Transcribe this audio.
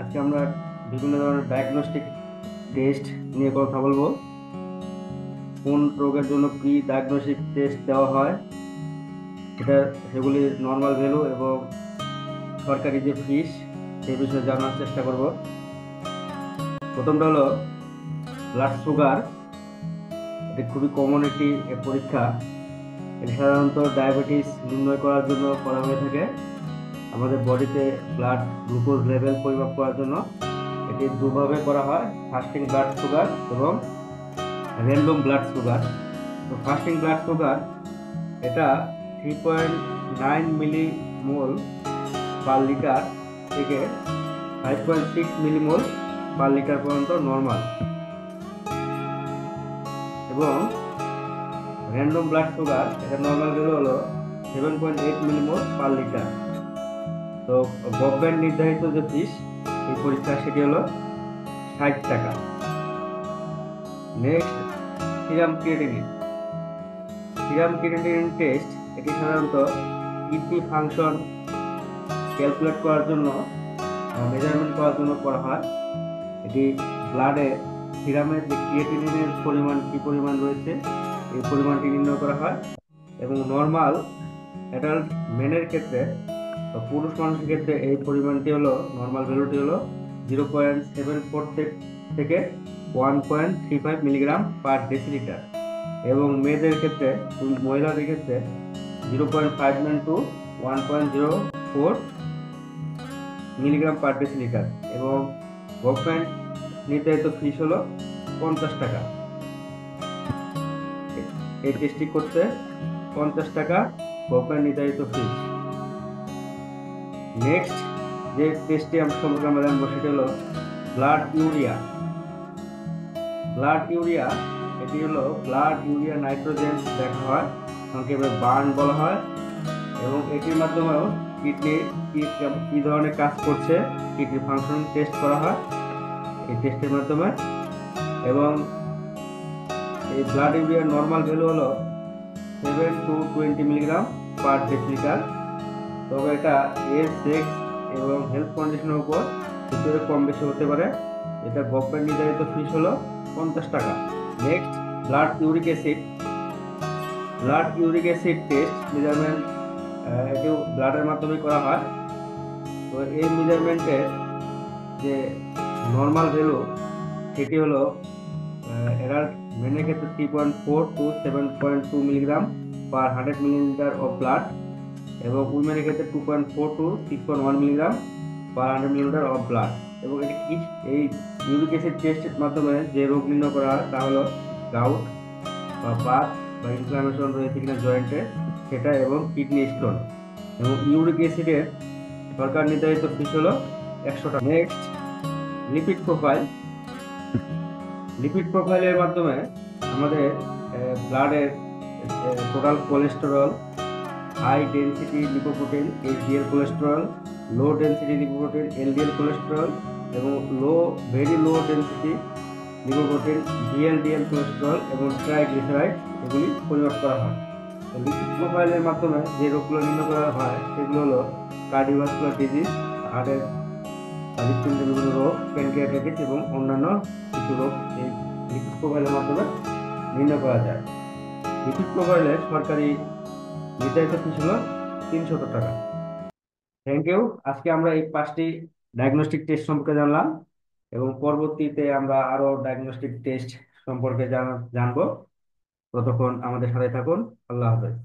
আজকে আমরা বিভিন্ন ধরনের ডায়াগনস্টিক টেস্ট নিয়ে কথা বলবো। কোন রোগের জন্য কি ডায়াগনস্টিক টেস্ট দেওয়া হয়, এটা সেগুলির নর্মাল ভ্যালু এবং সরকারি যে ফিস সেই বিষয়ে জানার চেষ্টা করব। প্রথমটা হলো ব্লাড সুগার। এটি খুবই কমন একটি পরীক্ষা। এটি সাধারণত ডায়াবেটিস নির্ণয় করার জন্য করা হয়ে থাকে। আমাদের বডিতে ব্লাড গ্লুকোজ লেভেল পরিমাপ করার জন্য এটি দুভাবে করা হয়, ফাস্টিং ব্লাড সুগার এবং র্যান্ডম ব্লাড সুগার। তো ফাস্টিং ব্লাড সুগার এটা 3.9 মিলিমোল পার লিটার থেকে 5.6 মিলিমোল পার লিটার পর্যন্ত নর্মাল, এবং র্যান্ডম ব্লাড সুগার এটা নর্মাল ভ্যালু হলো 7.8 মিলিমোল পার লিটার। তো গভর্নমেন্ট নির্ধারিত যে ফিস এই পরীক্ষা সেটি হলো 60 টাকা। Next, serum creatinine. Serum creatinine test এটি সাধারণত কিডনি ফাংশন ক্যালকুলেট করার জন্য, মেজারমেন্ট করার জন্য করা হয়। এটি ব্লাডে সিরামের যে ক্রিয়েটিনিনের পরিমাণ কি পরিমাণ রয়েছে এই পরিমাণটি নির্ণয় করা হয়। এবং নর্মাল অ্যাডাল্ট মেনের ক্ষেত্রে বা পুরুষ মানুষের ক্ষেত্রে এই পরিমাণটি হলো, নর্মাল ভ্যালুটি হলো 0.74 থেকে 1.35 মিলিগ্রাম পার ডেসিলিটার, এবং মেয়েদের ক্ষেত্রে মহিলাদের ক্ষেত্রে 0.59 টু 1.04 মিলিগ্রাম পার ডেসিলিটার। এবং গভর্নমেন্ট নির্ধারিত ফিস হলো 50 টাকা। এই টেস্টটি করতে 50 টাকা গভর্নমেন্ট নির্ধারিত ফিস। নেক্সট যে টেস্টটি সম্পর্কে আমরা জানবো সেটা হলো ব্লাড ইউরিয়া। ব্লাড ইউরিয়া এটি হলো ব্লাড ইউরিয়া নাইট্রোজেন দেখা হয়, সংক্ষেপে বার্ন বলা হয়। এবং এটির মাধ্যমেও কিডনি কি ধরনের কাজ করছে, কিডনি ফাংশন টেস্ট করা হয় এই টেস্টের মাধ্যমে। এবং এই ব্লাড ইউরিয়ার নর্মাল ভ্যালু হলো 7 to 20 মিলিগ্রাম পার ডেসিলিটার। তবে এটা এজ, সেক্স এবং হেলথ কন্ডিশনের উপর ভিতরে কম বেশি হতে পারে। এটা গভর্নমেন্ট নির্ধারিত ফিস হলো 50 টাকা। Next, blood uric acid. Blood uric acid test measurement এটিও ব্লাডের মাধ্যমে করা হয়। তো এই মেজারমেন্টের যে নর্মাল ভ্যালু সেটি হলো অ্যাডাল্ট মেনের ক্ষেত্রে 3.4 to 7.2 milligram per 100 millilitre of blood, এবং উইমেনের ক্ষেত্রে 2.4 to 6.1 milligram per 100 millilitre of blood. এবং এটি কি, এই ইউরিক অ্যাসিড টেস্টের মাধ্যমে যে রোগ নির্ণয় করা হয় তা হলো গাউট বা বাত বা ইনফ্লামেশন রয়েছে কিনা জয়েন্টে সেটা, এবং কিডনি স্টোন। এবং ইউরিক অ্যাসিডের সরকার নির্ধারিত ফিস হলো 100 টাকা। Next, lipid profile. লিপিড প্রোফাইলের মাধ্যমে আমাদের ব্লাডের total cholesterol, high density lipoprotein HDL cholesterol, low density lipoprotein LDL cholesterol, এবং very low density lipoprotein VLDL cholesterol এবং ট্রাইগ্লিসারাইড এগুলি পরিমাপ করা হয়। তো লিপিড প্রোফাইলের মাধ্যমে যে রোগগুলো নির্ণয় করা হয় সেগুলো হলো কার্ডিওভাস্কুলার ডিজিজ, হার্টের হৃৎপিণ্ডের বিভিন্ন রোগ, প্যানক্রিয়াটাইটিস এবং অন্যান্য কিছু রোগ এই লিপিড প্রোফাইলের মাধ্যমে নির্ণয় করা যায়। লিপিড প্রোফাইলের সরকারি নির্ধারিত ফিস হলো 300 টাকা। Thank you. আজকে আমরা এই 5টি ডায়াগনস্টিক টেস্ট সম্পর্কে জানলাম, এবং পরবর্তীতে আমরা আরো ডায়াগনস্টিক টেস্ট সম্পর্কে জানবো। ততক্ষণ আমাদের সাথে থাকুন। আল্লাহ হাফেজ।